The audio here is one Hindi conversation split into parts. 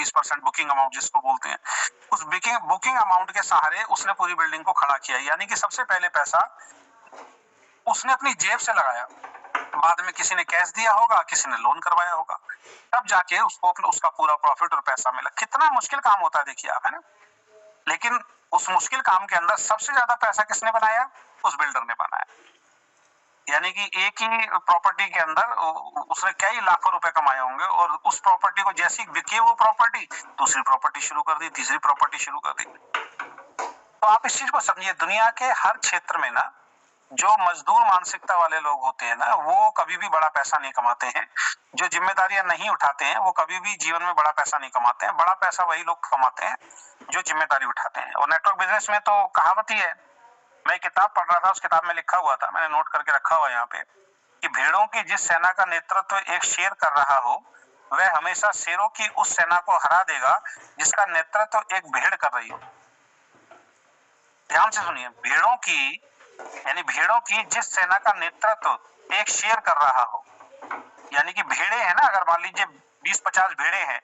20% बुकिंग अमाउंट जिसको बोलते हैं, उस बुकिंग अमाउंट के सहारे उसने पूरी बिल्डिंग को खड़ा किया। यानी कि सबसे पहले पैसा उसने अपनी जेब से लगाया, बाद में किसी ने कैश दिया होगा, किसी ने लोन करवाया होगा, तब जाके उसको उसका पूरा प्रॉफिट और पैसा मिला। कितना मुश्किल काम होता है देखिए आप, है ना। लेकिन उस मुश्किल काम के अंदर सबसे ज्यादा पैसा किसने बनाया? उस बिल्डर ने बनाया। यानी कि एक ही प्रॉपर्टी के अंदर उसने कई लाखों रुपए कमाए होंगे, और उस प्रॉपर्टी को जैसी बिकी वो प्रॉपर्टी, दूसरी प्रॉपर्टी शुरू कर दी, तीसरी प्रॉपर्टी शुरू कर दी। तो आप इस चीज को समझिए, दुनिया के हर क्षेत्र में ना जो मजदूर मानसिकता वाले लोग होते हैं ना, वो कभी भी बड़ा पैसा नहीं कमाते हैं। जो जिम्मेदारियां नहीं उठाते हैं वो कभी भी जीवन में बड़ा पैसा नहीं कमाते हैं। बड़ा पैसा वही लोग कमाते हैं जो जिम्मेदारी उठाते हैं। और नेटवर्क बिजनेस में तो कहावत ही है, मैं किताब पढ़ रहा था, उस किताब में लिखा हुआ था, मैंने नोट करके रखा हुआ यहाँ पे, कि भेड़ों की जिस सेना का नेतृत्व एक शेर कर रहा हो, वह हमेशा शेरों की उस सेना को हरा देगा जिसका नेतृत्व एक भेड़ कर रही हो। ध्यान से सुनिए, भेड़ों की जिस सेना का नेतृत्व एक शेर कर रहा हो, यानी कि भेड़े हैं ना, अगर मान लीजिए 20-50 भेड़े हैं,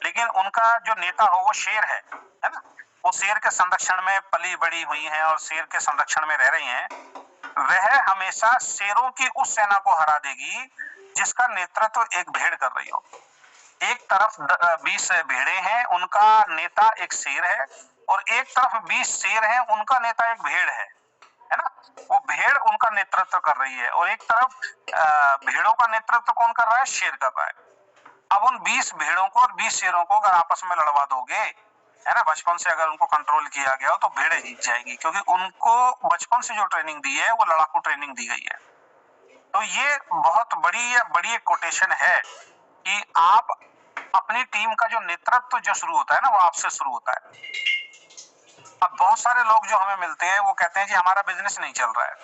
लेकिन उनका जो नेता हो वो शेर है ना, वो शेर के संरक्षण में पली बड़ी हुई हैं और शेर के संरक्षण में रह रही हैं, वह हमेशा शेरों की उस सेना को हरा देगी जिसका नेतृत्व एक भेड़ कर रही हो। एक तरफ 20 भेड़े हैं, उनका नेता एक शेर है, और एक तरफ 20 शेर हैं, उनका नेता एक भेड़ है ना। वो भेड़ उनका नेतृत्व कर रही है, और एक तरफ भेड़ों का नेतृत्व कौन कर रहा है? शेर कर रहा है। अब उन 20 भेड़ों को और 20 शेरों को अगर आपस में लड़वा दोगे, है ना, बचपन से अगर उनको कंट्रोल किया गया हो, तो भेड़ें जीत जाएगी, क्योंकि उनको बचपन से जो ट्रेनिंग दी है वो लड़ाकू ट्रेनिंग दी गई है। तो ये बहुत बड़ी एक कोटेशन है कि आप अपनी टीम का जो नेतृत्व जो शुरू होता है ना, वो आपसे शुरू होता है। अब बहुत सारे लोग जो हमें मिलते हैं वो कहते हैं जी हमारा बिजनेस नहीं चल रहा है।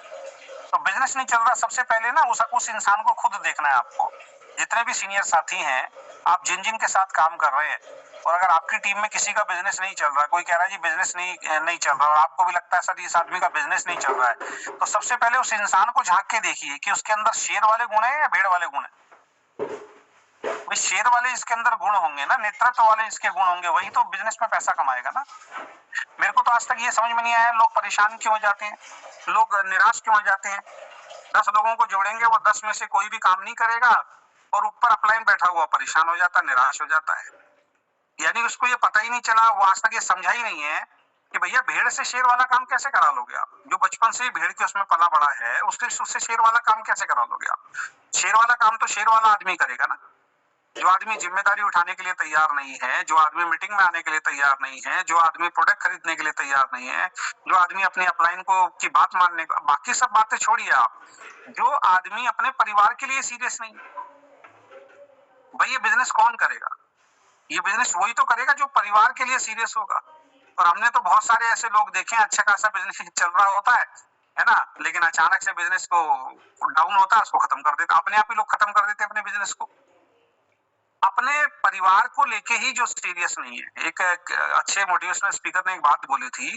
तो बिजनेस नहीं चल रहा, सबसे पहले ना उस इंसान को खुद देखना है आपको। जितने भी सीनियर साथी हैं, आप जिन जिन के साथ काम कर रहे हैं, और अगर आपकी टीम में किसी का बिजनेस नहीं चल रहा, कोई कह रहा है जी बिजनेस नहीं चल रहा, और आपको भी लगता है सर इस आदमी का बिजनेस नहीं चल रहा है, तो सबसे पहले उस इंसान को झांक के देखिए कि उसके अंदर शेर वाले गुण है या भेड़ वाले गुण है। भाई शेर वाले इसके अंदर गुण होंगे ना, नेतृत्व वाले इसके गुण होंगे, वही तो बिजनेस में पैसा कमाएगा ना। मेरे को तो आज तक ये समझ में नहीं आया, लोग परेशान क्यों हो जाते हैं, लोग निराश क्यों हो जाते हैं। 10 लोगों को जोड़ेंगे, वो 10 में से कोई भी काम नहीं करेगा, और ऊपर अपलाइन बैठा हुआ परेशान हो जाता है, निराश हो जाता है। यानी उसको ये पता ही नहीं चला, वो आज तक ये समझा ही नहीं है कि भैया भेड़ से शेर वाला काम कैसे करा लोगे आप। जो बचपन से ही भेड़ के उसमें पला बड़ा है, उससे शेर वाला काम कैसे करा लोगे आप। शेर वाला काम तो शेर वाला आदमी करेगा ना। जो आदमी जिम्मेदारी उठाने के लिए तैयार नहीं है, जो आदमी मीटिंग में आने के लिए तैयार नहीं है, जो आदमी प्रोडक्ट खरीदने के लिए तैयार नहीं है, जो आदमी अपनी अपलाइन को की बात मानने को, बाकी सब बातें छोड़िए आप, जो आदमी अपने परिवार के लिए सीरियस नहीं, भाई ये बिजनेस कौन करेगा। ये बिजनेस वही तो करेगा जो परिवार के लिए सीरियस होगा। और हमने तो बहुत सारे ऐसे लोग देखे हैं, अच्छा खासा बिजनेस चल रहा होता है ना, लेकिन अचानक से बिजनेस को डाउन होता है, उसको खत्म कर देता, अपने आप ही लोग खत्म कर देते हैं अपने बिजनेस को। अपने परिवार को लेके ही जो सीरियस नहीं है। एक अच्छे मोटिवेशनल स्पीकर ने एक बात बोली थी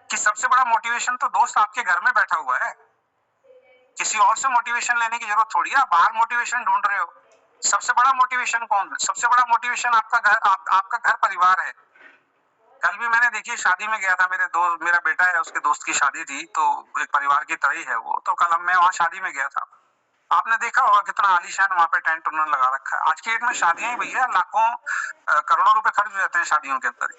कि सबसे बड़ा मोटिवेशन तो दोस्त आपके घर में बैठा हुआ है, किसी और से मोटिवेशन लेने की जरूरत थोड़ी है, आप बाहर मोटिवेशन ढूंढ रहे हो। सबसे बड़ा मोटिवेशन कौन है? सबसे बड़ा मोटिवेशन आपका घर, आपका घर परिवार है। कल भी मैंने देखी, शादी में गया था, मेरा बेटा है, उसके दोस्त की शादी थी, तो एक परिवार की तरह ही है वो, तो कल मैं वहां शादी में गया था। आपने देखा होगा कितना आलीशान वहां पे टेंट उन्होंने लगा रखा है। आज की डेट में शादियां ही भैया लाखों करोड़ों रुपए खर्च हो जाते हैं शादियों के अंदर।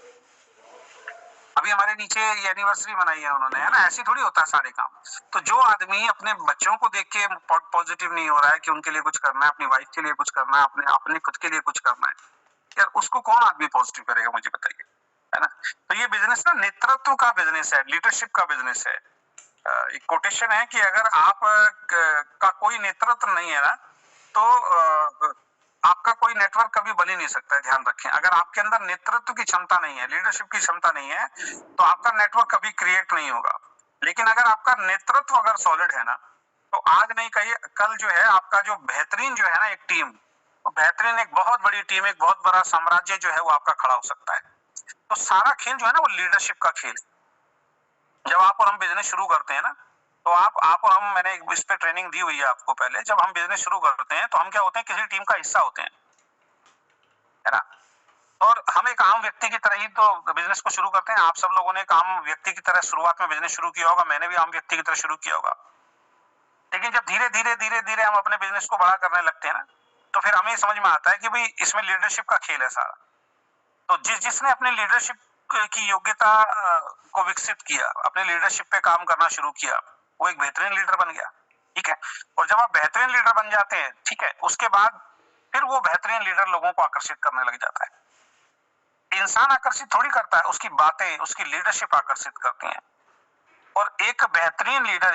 अभी हमारे नीचे ये एनिवर्सरी मनाई है उन्होंने, है ना, ऐसी थोड़ी होता है सारे काम। तो जो आदमी अपने बच्चों को देख के पॉजिटिव नहीं हो रहा है कि उनके लिए कुछ करना है, अपनी वाइफ के लिए कुछ करना है, अपने खुद के लिए कुछ करना है, यार उसको कौन आदमी पॉजिटिव करेगा, मुझे बताइए, है ना। तो ये बिजनेस ना नेतृत्व का बिजनेस है, लीडरशिप का बिजनेस है। एक कोटेशन है कि अगर आप का कोई नेतृत्व नहीं है ना, तो आपका कोई नेटवर्क कभी बन ही नहीं सकता है। ध्यान रखें, अगर आपके अंदर नेतृत्व की क्षमता नहीं है, लीडरशिप की क्षमता नहीं है, तो आपका नेटवर्क कभी क्रिएट नहीं होगा। लेकिन अगर आपका नेतृत्व अगर सॉलिड है ना, तो आज नहीं कहिए कल जो है आपका जो बेहतरीन जो है ना एक टीम, बेहतरीन एक बहुत बड़ी टीम, एक बहुत बड़ा साम्राज्य जो है वो आपका खड़ा हो सकता है। तो सारा खेल जो है ना वो लीडरशिप का खेल है। जब आप और हम बिजनेस शुरू करते हैं ना, तो आप और हम, मैंने इस पे ट्रेनिंग दी हुई है आपको पहले, जब हम बिजनेस शुरू करते हैं तो हम क्या होते हैं, किसी टीम का हिस्सा होते हैं, है ना। और हम एक आम व्यक्ति की तरह ही तो बिजनेस को शुरू करते हैं। आप सब लोगों ने एक आम व्यक्ति की तरह शुरुआत में बिजनेस शुरू किया होगा, मैंने भी आम व्यक्ति की तरह शुरू किया होगा। लेकिन जब धीरे धीरे हम अपने बिजनेस को बड़ा करने लगते हैं ना, तो फिर हमें समझ में आता है कि भाई इसमें लीडरशिप का खेल है सारा। तो जिसने अपनी लीडरशिप की योग्यता को विकसित किया, अपने लीडरशिप पे काम करना शुरू किया, वो एक बेहतरीन लीडर बन गया। ठीक है, और जब आप बेहतरीन लीडर बन जाते हैं, ठीक है, उसके बाद फिर वो बेहतरीन लीडर लोगों को आकर्षित करने लग जाता है। इंसान आकर्षित थोड़ी करता है, उसकी बातें, उसकी लीडरशिप आकर्षित करती हैं। और एक बेहतरीन लीडर